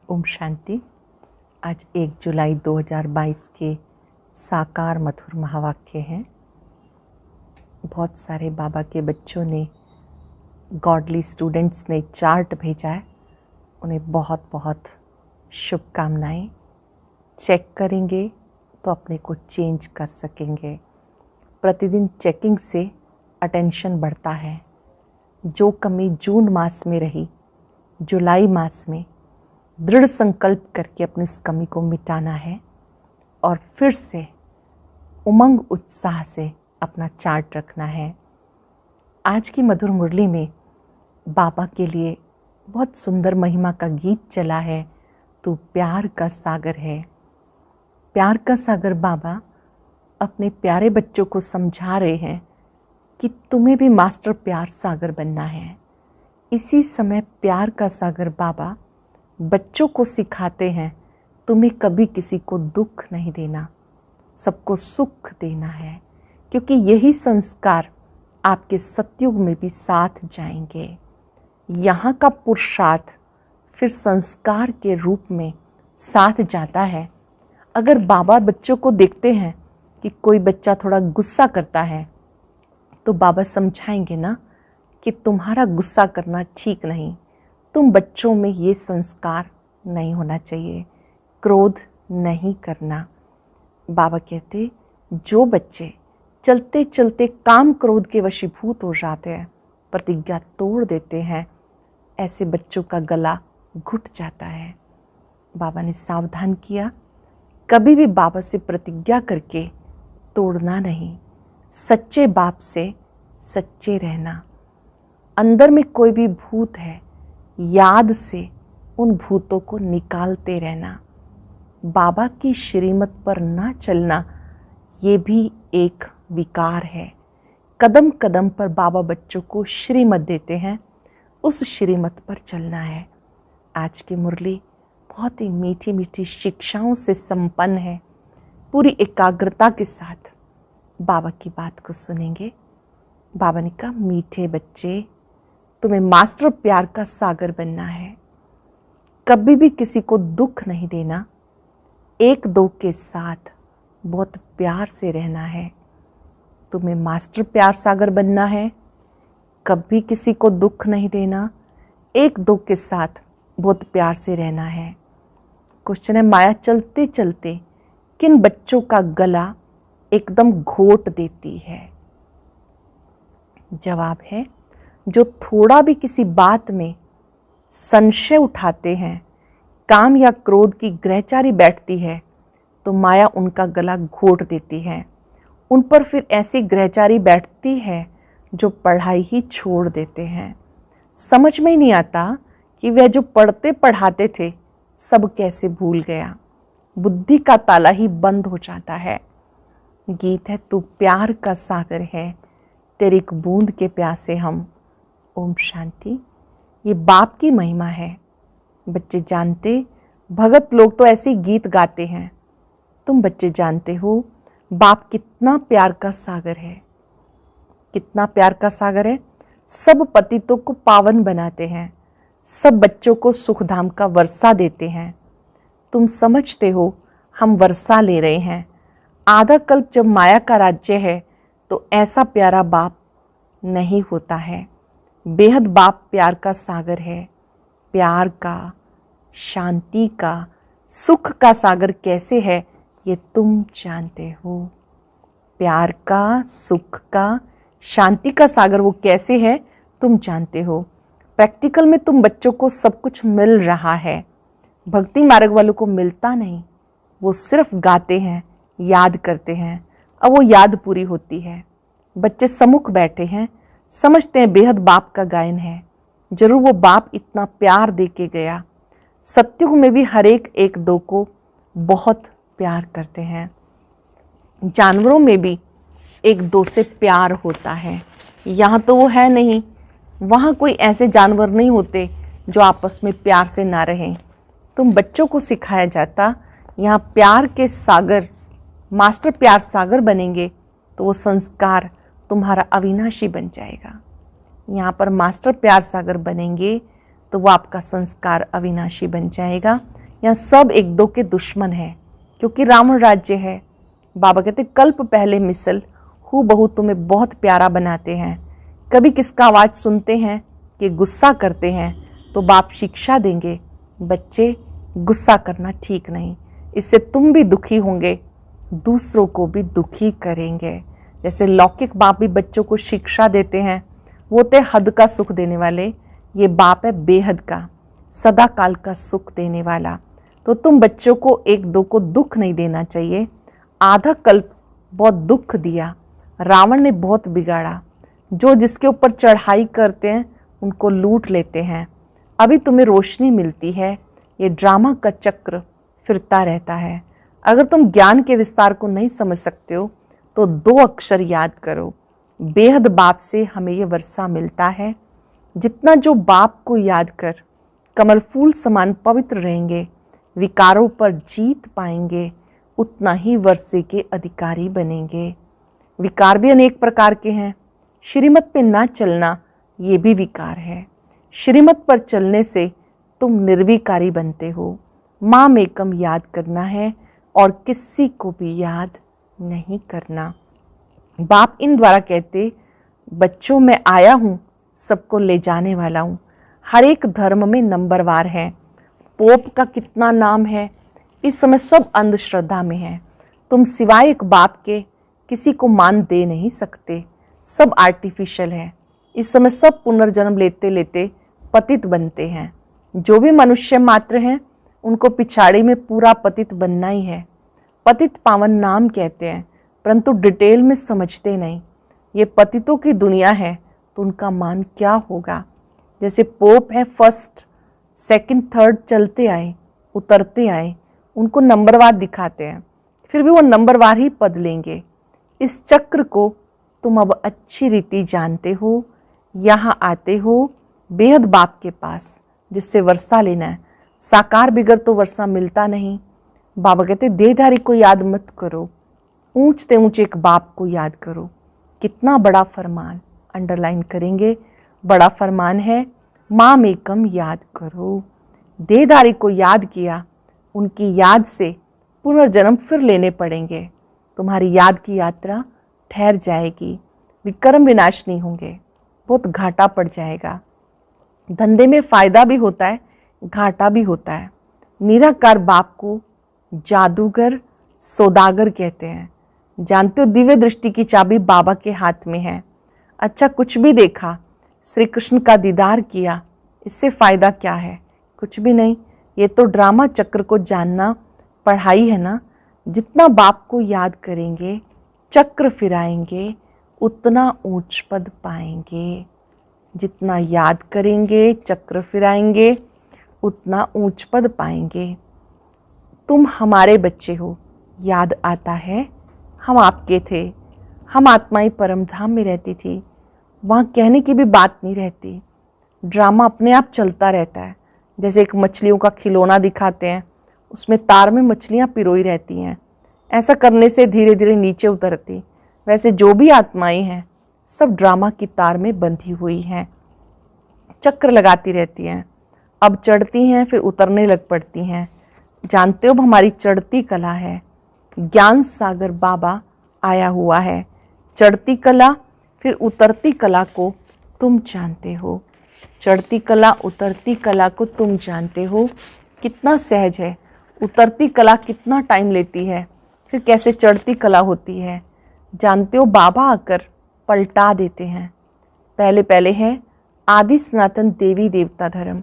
ओम शांति। आज 1 जुलाई 2022 के साकार मधुर महावाक्य हैं। बहुत सारे बाबा के बच्चों ने, गॉडली स्टूडेंट्स ने चार्ट भेजा है। उन्हें बहुत बहुत शुभकामनाएं। चेक करेंगे तो अपने को चेंज कर सकेंगे। प्रतिदिन चेकिंग से अटेंशन बढ़ता है। जो कमी जून मास में रही, जुलाई मास में दृढ़ संकल्प करके अपनी उस कमी को मिटाना है और फिर से उमंग उत्साह से अपना चार्ट रखना है। आज की मधुर मुरली में बाबा के लिए बहुत सुंदर महिमा का गीत चला है। तू प्यार का सागर है। प्यार का सागर बाबा अपने प्यारे बच्चों को समझा रहे हैं कि तुम्हें भी मास्टर प्यार सागर बनना है। इसी समय प्यार का सागर बाबा बच्चों को सिखाते हैं, तुम्हें कभी किसी को दुख नहीं देना, सबको सुख देना है, क्योंकि यही संस्कार आपके सतयुग में भी साथ जाएंगे। यहाँ का पुरुषार्थ फिर संस्कार के रूप में साथ जाता है। अगर बाबा बच्चों को देखते हैं कि कोई बच्चा थोड़ा गुस्सा करता है, तो बाबा समझाएंगे ना कि तुम्हारा गुस्सा करना ठीक नहीं, तुम बच्चों में ये संस्कार नहीं होना चाहिए, क्रोध नहीं करना। बाबा कहते जो बच्चे चलते चलते काम क्रोध के वशीभूत हो जाते हैं, प्रतिज्ञा तोड़ देते हैं, ऐसे बच्चों का गला घुट जाता है। बाबा ने सावधान किया, कभी भी बाबा से प्रतिज्ञा करके तोड़ना नहीं, सच्चे बाप से सच्चे रहना। अंदर में कोई भी भूत है, याद से उन भूतों को निकालते रहना। बाबा की श्रीमत पर ना चलना, ये भी एक विकार है। कदम कदम पर बाबा बच्चों को श्रीमत देते हैं, उस श्रीमत पर चलना है। आज की मुरली बहुत ही मीठी मीठी शिक्षाओं से संपन्न है। पूरी एकाग्रता के साथ बाबा की बात को सुनेंगे। बाबा ने कहा, मीठे बच्चे, तुम्हें मास्टर प्यार का सागर बनना है। कभी भी किसी को दुख नहीं देना, एक दो के साथ बहुत प्यार से रहना है। तुम्हें मास्टर प्यार सागर बनना है। कभी किसी को दुख नहीं देना, एक दो के साथ बहुत प्यार से रहना है। क्वेश्चन है, माया चलते चलते किन बच्चों का गला एकदम घोट देती है? जवाब है, जो थोड़ा भी किसी बात में संशय उठाते हैं, काम या क्रोध की ग्रहचारी बैठती है, तो माया उनका गला घोट देती है। उन पर फिर ऐसी ग्रहचारी बैठती है जो पढ़ाई ही छोड़ देते हैं। समझ में ही नहीं आता कि वह जो पढ़ते पढ़ाते थे सब कैसे भूल गया। बुद्धि का ताला ही बंद हो जाता है। गीत है, तू प्यार का सागर है, तेरी एक बूंद के प्यासे हम। ओम शांति। ये बाप की महिमा है। बच्चे जानते, भगत लोग तो ऐसे गीत गाते हैं। तुम बच्चे जानते हो बाप कितना प्यार का सागर है। कितना प्यार का सागर है। सब पतितों को पावन बनाते हैं, सब बच्चों को सुखधाम का वर्षा देते हैं। तुम समझते हो हम वर्षा ले रहे हैं। आधा कल्प जब माया का राज्य है तो ऐसा प्यारा बाप नहीं होता है। बेहद बाप प्यार का सागर है। प्यार का, शांति का, सुख का सागर कैसे है ये तुम जानते हो। प्यार का, सुख का, शांति का सागर वो कैसे है तुम जानते हो। प्रैक्टिकल में तुम बच्चों को सब कुछ मिल रहा है। भक्ति मार्ग वालों को मिलता नहीं, वो सिर्फ गाते हैं, याद करते हैं, अब वो याद पूरी होती है। बच्चे सम्मुख बैठे हैं, समझते हैं बेहद बाप का गायन है। जरूर वो बाप इतना प्यार दे के गया। सत्युग में भी हर एक दो को बहुत प्यार करते हैं। जानवरों में भी एक दो से प्यार होता है। यहाँ तो वो है नहीं, वहाँ कोई ऐसे जानवर नहीं होते जो आपस में प्यार से ना रहें। तुम बच्चों को सिखाया जाता, यहाँ प्यार के सागर, मास्टर प्यार सागर बनेंगे तो वो संस्कार तुम्हारा अविनाशी बन जाएगा। यहाँ पर मास्टर प्यार सागर बनेंगे तो वो आपका संस्कार अविनाशी बन जाएगा। यहाँ सब एक दो के दुश्मन हैं, क्योंकि रावण राज्य है। बाबा कहते कल्प पहले मिसल हूँ बहू तुम्हें बहुत प्यारा बनाते हैं। कभी किसका आवाज़ सुनते हैं कि गुस्सा करते हैं तो बाप शिक्षा देंगे, बच्चे गुस्सा करना ठीक नहीं, इससे तुम भी दुखी होंगे, दूसरों को भी दुखी करेंगे। जैसे लौकिक बाप भी बच्चों को शिक्षा देते हैं, वो तो हद का सुख देने वाले, ये बाप है बेहद का, सदा काल का सुख देने वाला। तो तुम बच्चों को एक दो को दुख नहीं देना चाहिए। आधा कल्प बहुत दुख दिया, रावण ने बहुत बिगाड़ा, जो जिसके ऊपर चढ़ाई करते हैं उनको लूट लेते हैं। अभी तुम्हें रोशनी मिलती है, ये ड्रामा का चक्र फिरता रहता है। अगर तुम ज्ञान के विस्तार को नहीं समझ सकते हो तो 2 अक्षर याद करो, बेहद बाप से हमें ये वर्षा मिलता है। जितना जो बाप को याद कर कमल फूल समान पवित्र रहेंगे, विकारों पर जीत पाएंगे, उतना ही वर्षे के अधिकारी बनेंगे। विकार भी अनेक प्रकार के हैं। श्रीमत पे ना चलना ये भी विकार है। श्रीमत पर चलने से तुम निर्विकारी बनते हो। माम एकम याद करना है और किसी को भी याद नहीं करना। बाप इन द्वारा कहते बच्चों मैं आया हूँ, सबको ले जाने वाला हूँ। हर एक धर्म में नंबरवार है। पोप का कितना नाम है, इस समय सब अंधश्रद्धा में है। तुम सिवाय एक बाप के किसी को मान दे नहीं सकते, सब आर्टिफिशियल है। इस समय सब पुनर्जन्म लेते लेते पतित बनते हैं। जो भी मनुष्य मात्र हैं उनको पिछाड़ी में पूरा पतित बनना ही है। पतित पावन नाम कहते हैं, परंतु डिटेल में समझते नहीं। ये पतितों की दुनिया है तो उनका मान क्या होगा। जैसे पोप है, फर्स्ट सेकंड थर्ड चलते आए उतरते आए, उनको नंबरवार दिखाते हैं, फिर भी वो नंबरवार ही पद लेंगे। इस चक्र को तुम अब अच्छी रीति जानते हो। यहाँ आते हो बेहद बाप के पास जिससे वर्षा लेना है। साकार बिगर तो वर्षा मिलता नहीं। बाबा कहते देहधारी को याद मत करो, ऊंचते ऊंचे एक बाप को याद करो। कितना बड़ा फरमान, अंडरलाइन करेंगे, बड़ा फरमान है। माम एकम याद करो। देहधारी को याद किया, उनकी याद से पुनर्जन्म फिर लेने पड़ेंगे। तुम्हारी याद की यात्रा ठहर जाएगी, विक्रम विनाश नहीं होंगे, बहुत घाटा पड़ जाएगा। धंधे में फायदा भी होता है, घाटा भी होता है। निराकार बाप को जादूगर सौदागर कहते हैं। जानते हो दिव्य दृष्टि की चाबी बाबा के हाथ में है। अच्छा कुछ भी देखा, श्री कृष्ण का दीदार किया, इससे फायदा क्या है? कुछ भी नहीं। ये तो ड्रामा चक्र को जानना पढ़ाई है ना। जितना बाप को याद करेंगे, चक्र फिराएंगे, उतना ऊंच पद पाएंगे। जितना याद करेंगे, चक्र फिराएंगे, उतना ऊंच पद पाएंगे। तुम हमारे बच्चे हो, याद आता है हम आपके थे। हम आत्माएं परम धाम में रहती थी, वहाँ कहने की भी बात नहीं रहती। ड्रामा अपने आप चलता रहता है। जैसे एक मछलियों का खिलौना दिखाते हैं, उसमें तार में मछलियाँ पिरोई रहती हैं, ऐसा करने से धीरे धीरे नीचे उतरती। वैसे जो भी आत्माएं हैं सब ड्रामा की तार में बंधी हुई हैं, चक्र लगाती रहती हैं। अब चढ़ती हैं फिर उतरने लग पड़ती हैं। जानते हो हमारी चढ़ती कला है। ज्ञान सागर बाबा आया हुआ है। चढ़ती कला फिर उतरती कला को तुम जानते हो। चढ़ती कला उतरती कला को तुम जानते हो। कितना सहज है। उतरती कला कितना टाइम लेती है, फिर कैसे चढ़ती कला होती है। जानते हो बाबा आकर पलटा देते हैं। पहले पहले है आदि सनातन देवी देवता धर्म,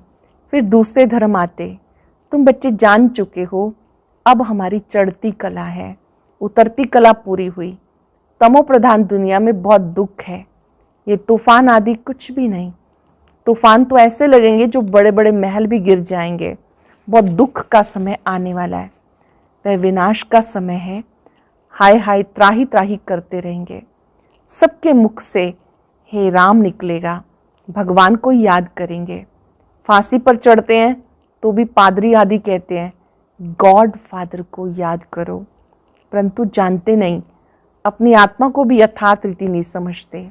फिर दूसरे धर्म आते। तुम बच्चे जान चुके हो। अब हमारी चढ़ती कला है, उतरती कला पूरी हुई। तमो प्रधान दुनिया में बहुत दुख है। ये तूफान आदि कुछ भी नहीं। तूफान तो ऐसे लगेंगे जो बड़े बड़े महल भी गिर जाएंगे। बहुत दुख का समय आने वाला है, वह विनाश का समय है। हाय हाय त्राही त्राही करते रहेंगे। सबके मुख से हे राम निकलेगा, भगवान को याद करेंगे। फांसी पर चढ़ते हैं तो भी पादरी आदि कहते हैं गॉड फादर को याद करो, परंतु जानते नहीं, अपनी आत्मा को भी यथार्थ रीति नहीं समझते।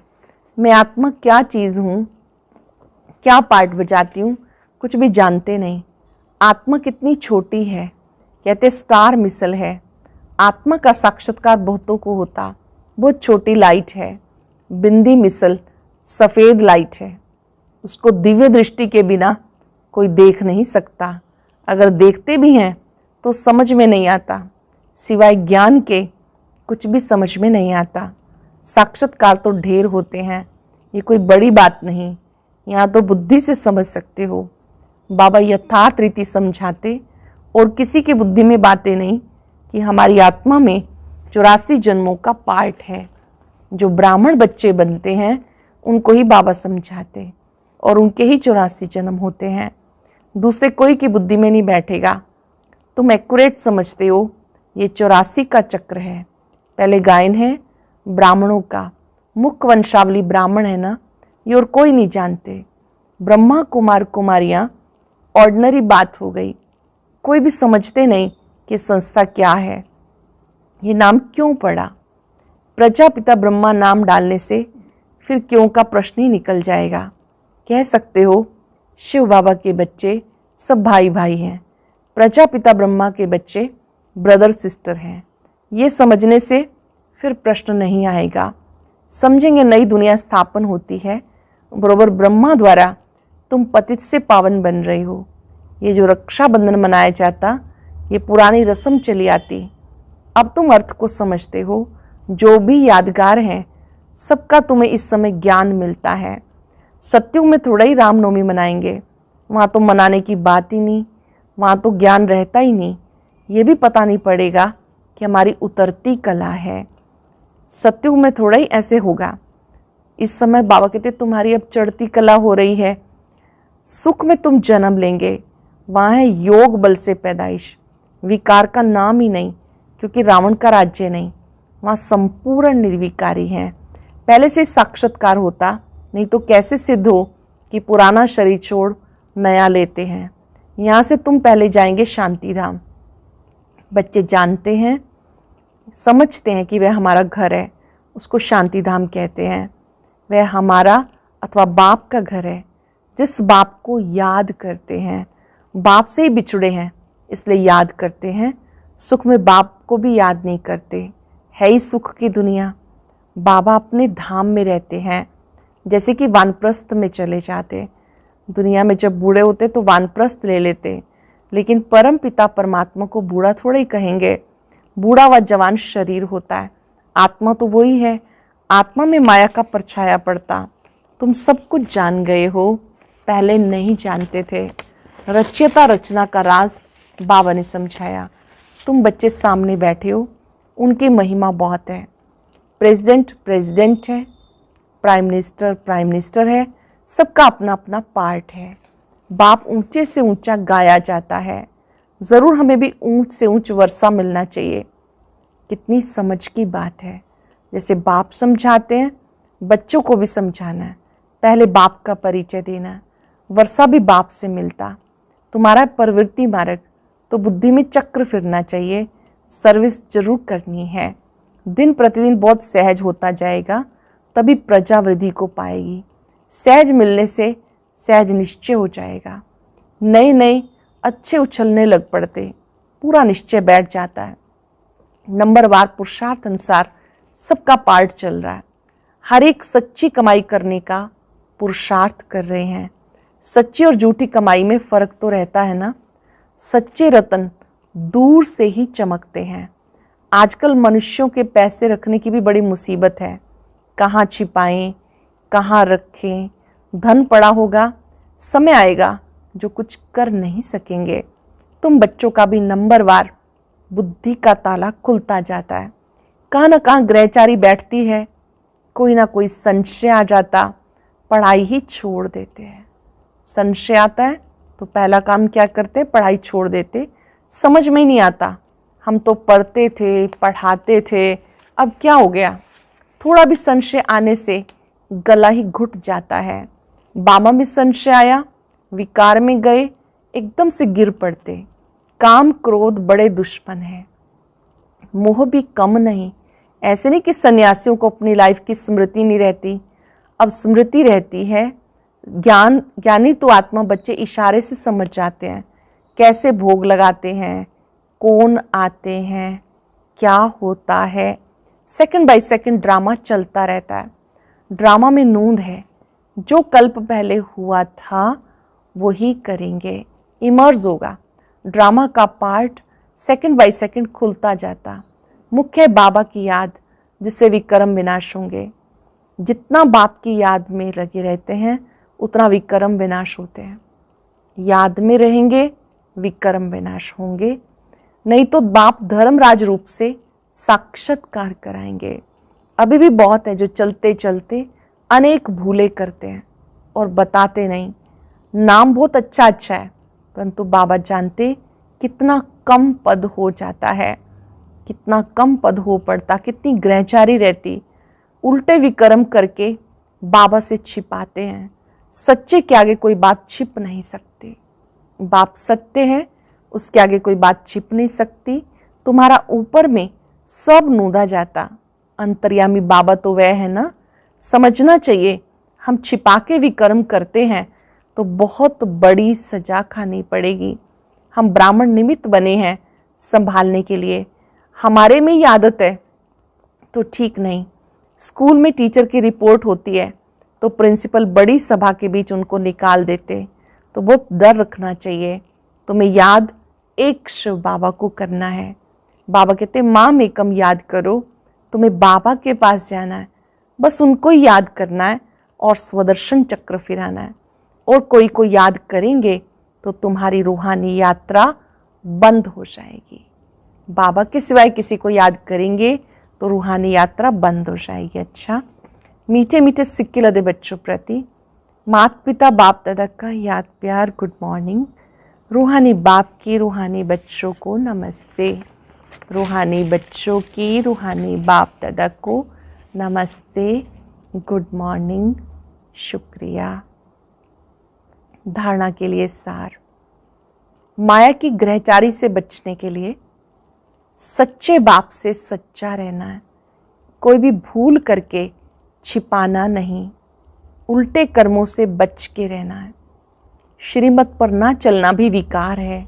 मैं आत्मा क्या चीज़ हूँ, क्या पार्ट बजाती हूँ, कुछ भी जानते नहीं। आत्मा कितनी छोटी है, कहते स्टार मिसल है। आत्मा का साक्षात्कार बहुतों को होता, बहुत छोटी लाइट है, बिंदी मिसल सफ़ेद लाइट है। उसको दिव्य दृष्टि के बिना कोई देख नहीं सकता। अगर देखते भी हैं तो समझ में नहीं आता, सिवाय ज्ञान के कुछ भी समझ में नहीं आता। साक्षात्कार तो ढेर होते हैं, ये कोई बड़ी बात नहीं, यहाँ तो बुद्धि से समझ सकते हो। बाबा यथार्थ रीति समझाते और किसी की बुद्धि में बातें नहीं कि हमारी आत्मा में 84 जन्मों का पार्ट है। जो ब्राह्मण बच्चे बनते हैं उनको ही बाबा समझाते और उनके ही 84 जन्म होते हैं। दूसरे कोई की बुद्धि में नहीं बैठेगा। तुम एक्यूरेट समझते हो, ये 84 का चक्र है। पहले गायन है ब्राह्मणों का, मुख्य वंशावली ब्राह्मण है ना, ये और कोई नहीं जानते। ब्रह्मा कुमार कुमारियाँ ऑर्डिनरी बात हो गई, कोई भी समझते नहीं कि संस्था क्या है, ये नाम क्यों पड़ा। प्रजापिता ब्रह्मा नाम डालने से फिर क्यों का प्रश्न ही निकल जाएगा। कह सकते हो शिव बाबा के बच्चे सब भाई भाई हैं, प्रजापिता ब्रह्मा के बच्चे ब्रदर सिस्टर हैं। ये समझने से फिर प्रश्न नहीं आएगा। समझेंगे नई दुनिया स्थापन होती है, बरोबर ब्रह्मा द्वारा तुम पतित से पावन बन रहे हो। ये जो रक्षाबंधन मनाया जाता, ये पुरानी रस्म चली आती। अब तुम अर्थ को समझते हो। जो भी यादगार हैं सबका तुम्हें इस समय ज्ञान मिलता है। सत्युग में थोड़ा ही रामनवमी मनाएंगे, वहाँ तो मनाने की बात ही नहीं, वहाँ तो ज्ञान रहता ही नहीं। ये भी पता नहीं पड़ेगा कि हमारी उतरती कला है। सत्युग में थोड़ा ही ऐसे होगा। इस समय बाबा कहते तुम्हारी अब चढ़ती कला हो रही है। सुख में तुम जन्म लेंगे, वहाँ है योग बल से पैदाइश। विकार का नाम ही नहीं, क्योंकि रावण का राज्य नहीं, वहाँ संपूर्ण निर्विकारी हैं। पहले से साक्षात्कार होता, नहीं तो कैसे सिद्ध हो कि पुराना शरीर छोड़ नया लेते हैं। यहाँ से तुम पहले जाएंगे शांति धाम। बच्चे जानते हैं, समझते हैं कि वह हमारा घर है, उसको शांति धाम कहते हैं। वह हमारा अथवा बाप का घर है, जिस बाप को याद करते हैं। बाप से ही बिछुड़े हैं इसलिए याद करते हैं। सुख में बाप को भी याद नहीं करते, है ही सुख की दुनिया। बाबा अपने धाम में रहते हैं, जैसे कि वानप्रस्थ में चले जाते। दुनिया में जब बूढ़े होते तो वानप्रस्थ ले लेते, लेकिन परम पिता परमात्मा को बूढ़ा थोड़ा ही कहेंगे। बूढ़ा व जवान शरीर होता है, आत्मा तो वही है। आत्मा में माया का परछाया पड़ता। तुम सब कुछ जान गए हो, पहले नहीं जानते थे। रचयिता रचना का राज बाबा ने समझाया। तुम बच्चे सामने बैठे हो, उनकी महिमा बहुत है। प्रेसिडेंट प्रेसिडेंट है, प्राइम मिनिस्टर है, सबका अपना अपना पार्ट है। बाप ऊंचे से ऊंचा गाया जाता है। ज़रूर हमें भी ऊंच से ऊंच वर्षा मिलना चाहिए। कितनी समझ की बात है। जैसे बाप समझाते हैं, बच्चों को भी समझाना है। पहले बाप का परिचय देना, वर्षा भी बाप से मिलता। तुम्हारा प्रवृत्ति मार्ग तो बुद्धि में चक्र फिरना चाहिए, सर्विस जरूर करनी है। दिन प्रतिदिन बहुत सहज होता जाएगा, तभी प्रजा वृद्धि को पाएगी। सहज मिलने से सहज निश्चय हो जाएगा। नए नए अच्छे उछलने लग पड़ते, पूरा निश्चय बैठ जाता है। नंबरवार पुरुषार्थ अनुसार सबका पार्ट चल रहा है। हर एक सच्ची कमाई करने का पुरुषार्थ कर रहे हैं। सच्ची और झूठी कमाई में फ़र्क तो रहता है ना। सच्चे रतन दूर से ही चमकते हैं। आजकल मनुष्यों के पैसे रखने की भी बड़ी मुसीबत है। कहाँ छिपाएं, कहाँ रखें। धन पड़ा होगा, समय आएगा जो कुछ कर नहीं सकेंगे। तुम बच्चों का भी नंबरवार बुद्धि का ताला खुलता जाता है। कहाँ न कहाँ ग्रहचारी बैठती है, कोई ना कोई संशय आ जाता, पढ़ाई ही छोड़ देते हैं। संशय आता है तो पहला काम क्या करते, पढ़ाई छोड़ देते। समझ में ही नहीं आता, हम तो पढ़ते थे, पढ़ाते थे, अब क्या हो गया। थोड़ा भी संशय आने से गला ही घुट जाता है। बाबा में संशय आया, विकार में गए, एकदम से गिर पड़ते। काम क्रोध बड़े दुश्मन हैं, मोह भी कम नहीं। ऐसे नहीं कि सन्यासियों को अपनी लाइफ की स्मृति नहीं रहती, अब स्मृति रहती है। ज्ञानी तो आत्मा बच्चे इशारे से समझ जाते हैं, कैसे भोग लगाते हैं, कौन आते हैं, क्या होता है। सेकंड बाय सेकंड ड्रामा चलता रहता है। ड्रामा में नूंद है, जो कल्प पहले हुआ था वही करेंगे, इमर्ज होगा। ड्रामा का पार्ट सेकंड बाय सेकंड खुलता जाता। मुख्य बाबा की याद, जिससे विक्रम विनाश होंगे। जितना बाप की याद में लगे रहते हैं उतना विक्रम विनाश होते हैं। याद में रहेंगे, विक्रम विनाश होंगे, नहीं तो बाप धर्मराज रूप से साक्षात्कार कराएंगे। अभी भी बहुत है जो चलते चलते अनेक भूले करते हैं और बताते नहीं। नाम बहुत अच्छा है, परंतु बाबा जानते कितना कम पद हो जाता है, कितना कम पद हो पड़ता, कितनी ग्रहचारी रहती। उल्टे विक्रम करके बाबा से छिपाते हैं। सच्चे के आगे कोई बात छिप नहीं सकती। बाप सत्य है, उसके आगे कोई बात छिप नहीं सकती। तुम्हारा ऊपर में सब नूदा जाता। अंतर्यामी बाबा तो वह है ना। समझना चाहिए, हम छिपा के विक्रम करते हैं तो बहुत बड़ी सजा खानी पड़ेगी। हम ब्राह्मण निमित्त बने हैं संभालने के लिए, हमारे में ही आदत है तो ठीक नहीं। स्कूल में टीचर की रिपोर्ट होती है तो प्रिंसिपल बड़ी सभा के बीच उनको निकाल देते, तो बहुत डर रखना चाहिए। तुम्हें याद एक शिव बाबा को करना है। बाबा कहते माम एकम याद करो, तुम्हें बाबा के पास जाना है, बस उनको ही याद करना है और स्वदर्शन चक्र फिराना है। और कोई को याद करेंगे तो तुम्हारी रूहानी यात्रा बंद हो जाएगी। बाबा के सिवाय किसी को याद करेंगे तो रूहानी यात्रा बंद हो जाएगी। अच्छा, मीठे मीठे सिक्के लदे बच्चों प्रति माता पिता बाप दादा का याद प्यार गुड मॉर्निंग। रूहानी बाप की रूहानी बच्चों को नमस्ते। रूहानी बच्चों की रूहानी बाप दादा को नमस्ते, गुड मॉर्निंग, शुक्रिया। धारणा के लिए सार। माया की ग्रहचारी से बचने के लिए सच्चे बाप से सच्चा रहना है। कोई भी भूल करके छिपाना नहीं, उल्टे कर्मों से बच के रहना है। श्रीमत पर ना चलना भी विकार है,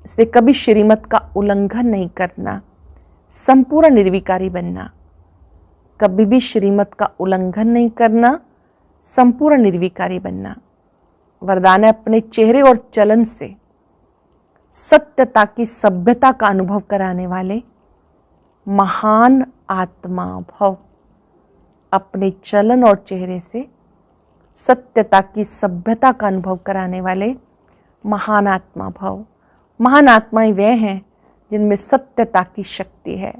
इसलिए कभी श्रीमत का उल्लंघन नहीं करना, संपूर्ण निर्विकारी बनना। कभी भी श्रीमत का उल्लंघन नहीं करना, संपूर्ण निर्विकारी बनना। वरदान है अपने चेहरे और चलन से सत्यता की सभ्यता का अनुभव कराने वाले महान आत्मा भव। अपने चलन और चेहरे से सत्यता की सभ्यता का अनुभव कराने वाले महान आत्मा भव। महान आत्माएं वे हैं जिनमें सत्यता की शक्ति है,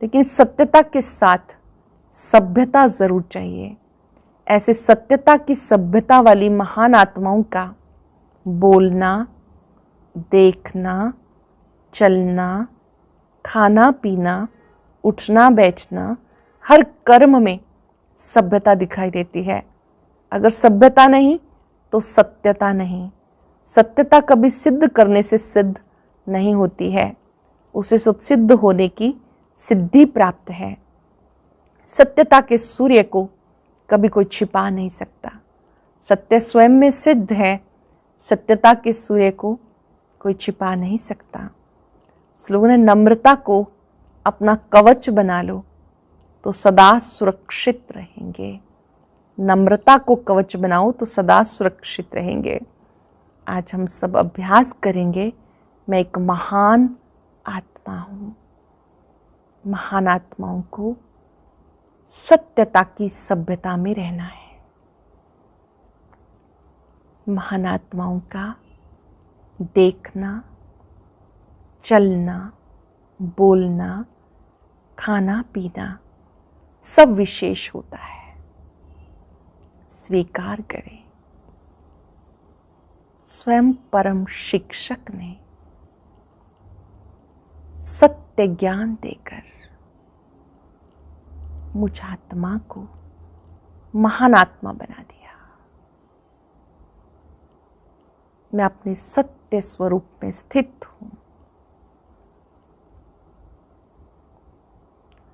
लेकिन सत्यता के साथ सभ्यता जरूर चाहिए। ऐसे सत्यता की सभ्यता वाली महान आत्माओं का बोलना, देखना, चलना, खाना पीना, उठना बैठना, हर कर्म में सभ्यता दिखाई देती है। अगर सभ्यता नहीं तो सत्यता नहीं। सत्यता कभी सिद्ध करने से सिद्ध नहीं होती है, उसे सिद्ध होने की सिद्धि प्राप्त है। सत्यता के सूर्य को कभी कोई छिपा नहीं सकता। सत्य स्वयं में सिद्ध है, सत्यता के सूर्य को कोई छिपा नहीं सकता। स्लोगन है, नम्रता को अपना कवच बना लो तो सदा सुरक्षित रहेंगे। नम्रता को कवच बनाओ तो सदा सुरक्षित रहेंगे। आज हम सब अभ्यास करेंगे, मैं एक महान आत्मा हूँ। महान आत्माओं को सत्यता की सभ्यता में रहना है। महान आत्माओं का देखना, चलना, बोलना, खाना पीना सब विशेष होता है। स्वीकार करें, स्वयं परम शिक्षक ने सत्य ज्ञान देकर मुझ आत्मा को महान आत्मा बना दिया। मैं अपने सत्य स्वरूप में स्थित हूं।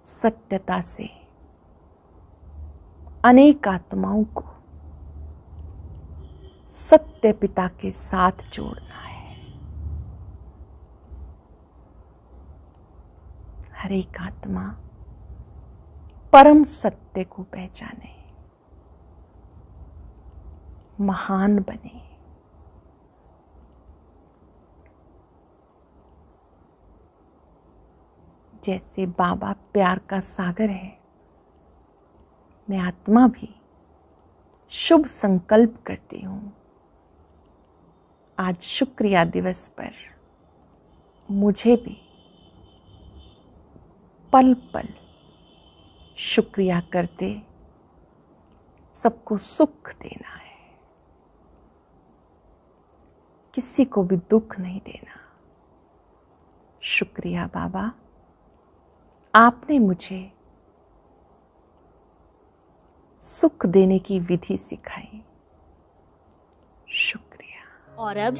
सत्यता से अनेक आत्माओं को सत्य पिता के साथ जोड़ना है। हर एक आत्मा परम सत्य को पहचाने, महान बने। जैसे बाबा प्यार का सागर है, मैं आत्मा भी शुभ संकल्प करती हूँ। आज शुक्रिया दिवस पर मुझे भी पल पल शुक्रिया करते सबको सुख देना है, किसी को भी दुख नहीं देना। शुक्रिया बाबा, आपने मुझे सुख देने की विधि सिखाई। शुक्रिया। और अब